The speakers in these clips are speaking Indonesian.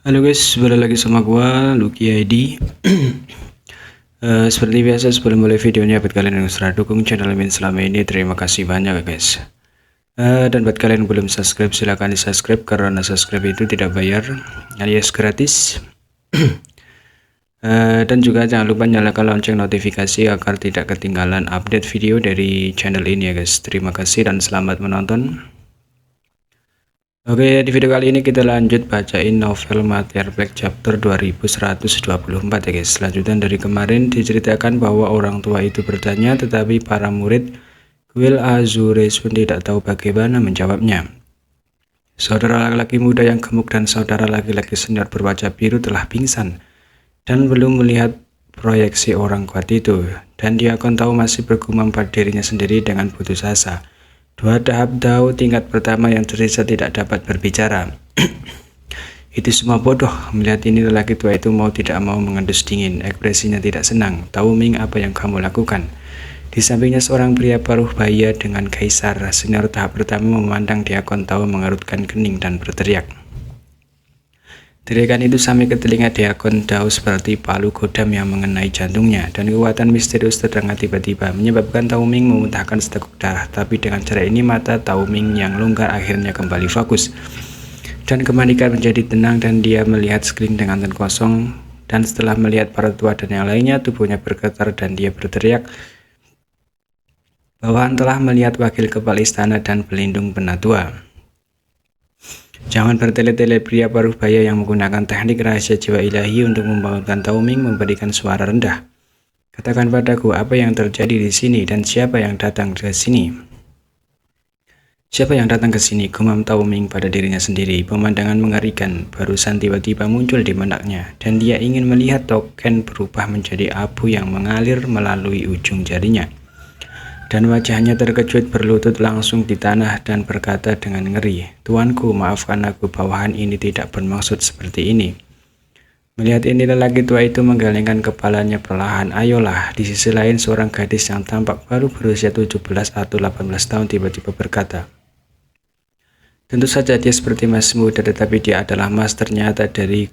Halo guys, balik lagi sama gua Lucky ID. Seperti biasa sebelum mulai videonya, buat kalian yang sudah dukung channel Min selama ini, terima kasih banyak ya guys. Dan buat kalian yang belum subscribe, silahkan di subscribe karena subscribe itu tidak bayar, alias gratis. Dan juga jangan lupa nyalakan lonceng notifikasi agar tidak ketinggalan update video dari channel ini ya guys. Terima kasih dan selamat menonton. Oke, di video kali ini kita lanjut bacain novel Mater Black chapter 2124 ya guys. Lanjutan dari kemarin diceritakan bahwa orang tua itu bertanya, tetapi para murid Kuil Azures pun tidak tahu bagaimana menjawabnya. Saudara laki-laki muda yang gemuk dan saudara laki-laki senior berwajah biru telah pingsan dan belum melihat proyeksi orang kuat itu, dan Diakon tahu masih bergumam pada dirinya sendiri dengan putus asa. Dua tahap tahu tingkat pertama yang tersisa tidak dapat berbicara. Itu semua bodoh. Melihat ini, lelaki tua itu mau tidak mau mengendus dingin. Ekspresinya tidak senang. Tahu Ming, apa yang kamu lakukan? Di sampingnya seorang pria paruh baya dengan kaisar. Senior tahap pertama memandang Diakon tahu mengerutkan kening dan berteriak. Teriakan itu sampai ke telinga Diakon Dao seperti palu godam yang mengenai jantungnya, dan kekuatan misterius terdengar tiba-tiba menyebabkan Tao Ming memuntahkan seteguk darah. Tapi dengan cara ini mata Tao Ming yang longgar akhirnya kembali fokus dan kemanikan menjadi tenang, dan dia melihat sekeliling dengan tan kosong. Dan setelah melihat para tua dan yang lainnya, tubuhnya bergetar dan dia berteriak bahwa telah melihat wakil kepala istana dan pelindung penatua. Jangan bertele-tele. Pria paruh baya yang menggunakan teknik rahasia jiwa ilahi untuk membangunkan Tao Ming memberikan suara rendah. Katakan padaku apa yang terjadi di sini dan siapa yang datang ke sini. Siapa yang datang ke sini? Gumam Tao Ming pada dirinya sendiri. Pemandangan mengerikan barusan tiba-tiba muncul di benaknya, dan dia ingin melihat token berubah menjadi abu yang mengalir melalui ujung jarinya. Dan wajahnya terkejut, berlutut langsung di tanah dan berkata dengan ngeri, "Tuanku, maafkan aku, bawahan ini tidak bermaksud seperti ini." Melihat ini, lelaki tua itu menggelengkan kepalanya perlahan. Ayolah. Di sisi lain, seorang gadis yang tampak baru berusia 17 atau 18 tahun tiba-tiba berkata, "Tentu saja dia seperti masih muda, tetapi dia adalah master nyata dari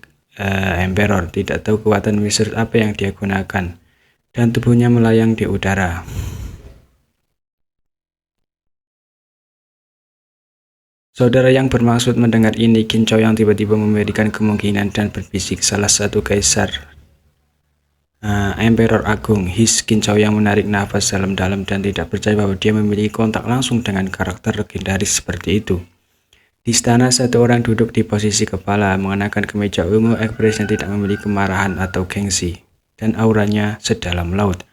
Emperor. Tidak tahu kekuatan misterius apa yang dia gunakan." Dan tubuhnya melayang di udara. Saudara yang bermaksud mendengar ini, Qin Chao yang tiba-tiba memberikan kemungkinan dan berbisik, salah satu kaisar Emperor Agung. Qin Chao yang menarik nafas dalam-dalam dan tidak percaya bahwa dia memiliki kontak langsung dengan karakter legendaris seperti itu. Di istana, satu orang duduk di posisi kepala, mengenakan kemeja ungu. Ekspresinya tidak memiliki kemarahan atau gengsi, dan auranya sedalam laut.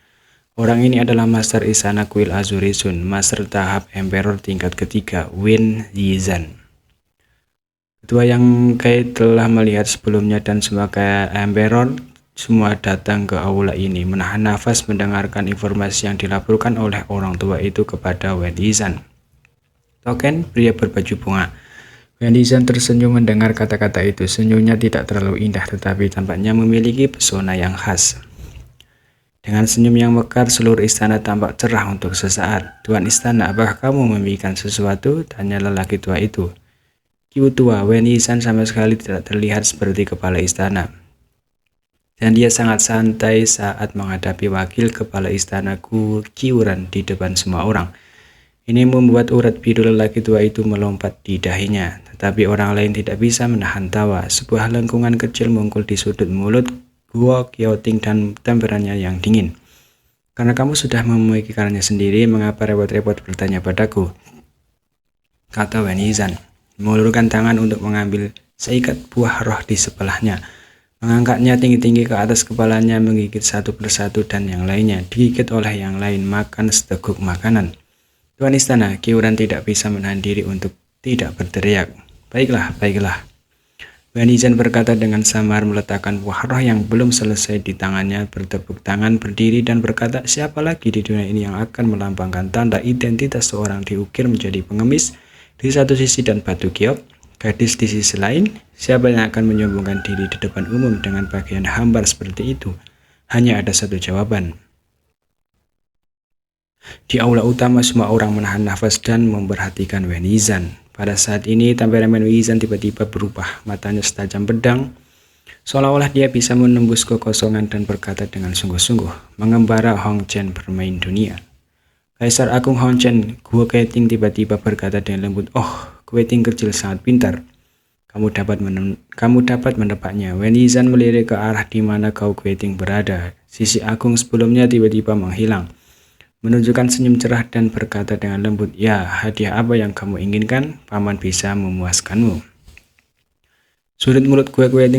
Orang ini adalah Master Istana Kuil Azurisun, Master tahap Emperor tingkat ketiga, Wen Yizhan. Ketua yang Kai telah melihat sebelumnya, dan sebagai Emperor semua datang ke aula ini, menahan nafas mendengarkan informasi yang dilaporkan oleh orang tua itu kepada Wen Yizhan. Token, pria berbaju bunga. Wen Yizhan tersenyum mendengar kata-kata itu. Senyumnya tidak terlalu indah, tetapi tampaknya memiliki pesona yang khas. Dengan senyum yang mekar, seluruh istana tampak cerah untuk sesaat. "Tuan istana, apakah kamu memikirkan sesuatu?" tanya lelaki tua itu. Kiu tua, Wen Yizhan sama sekali tidak terlihat seperti kepala istana, dan dia sangat santai saat menghadapi wakil kepala istana Kiuran di depan semua orang. Ini membuat urat biru lelaki tua itu melompat di dahinya, tetapi orang lain tidak bisa menahan tawa. Sebuah lengkungan kecil muncul di sudut mulut Guo Qiaoting dan temperannya yang dingin. "Karena kamu sudah memikirkannya sendiri, mengapa repot-repot bertanya padaku?" kata Wen Yizhan, mengulurkan tangan untuk mengambil seikat buah roh di sebelahnya. Mengangkatnya tinggi-tinggi ke atas kepalanya, menggigit satu persatu, dan yang lainnya digigit oleh yang lain. Makan seteguk makanan. "Tuan istana," Kiuran tidak bisa menahan diri untuk tidak berteriak. Baiklah." Wen Yizhan berkata dengan samar, meletakkan buah roh yang belum selesai di tangannya, bertepuk tangan, berdiri, dan berkata, "Siapa lagi di dunia ini yang akan melambangkan tanda identitas seorang diukir menjadi pengemis di satu sisi dan batu giok, gadis di sisi lain? Siapa yang akan menyombongkan diri di depan umum dengan pakaian hambar seperti itu?" Hanya ada satu jawaban. Di aula utama, semua orang menahan nafas dan memperhatikan Wen Yizhan. Pada saat ini, temperamen Wen Yizhan tiba-tiba berubah. Matanya setajam pedang, Seolah-olah dia bisa menembus kekosongan dan berkata dengan sungguh-sungguh, mengembara Hong Chen bermain dunia. Kaisar Agung Hong Chen, Guo Keting tiba-tiba berkata dengan lembut, "Oh, Keting kecil sangat pintar. Kamu dapat menebaknya." Wen Yizhan melirik ke arah di mana Gao Keting berada. Sisi agung sebelumnya tiba-tiba menghilang, menunjukkan senyum cerah dan berkata dengan lembut, "Ya, hadiah apa yang kamu inginkan? Paman bisa memuaskanmu." Sudut mulut Gue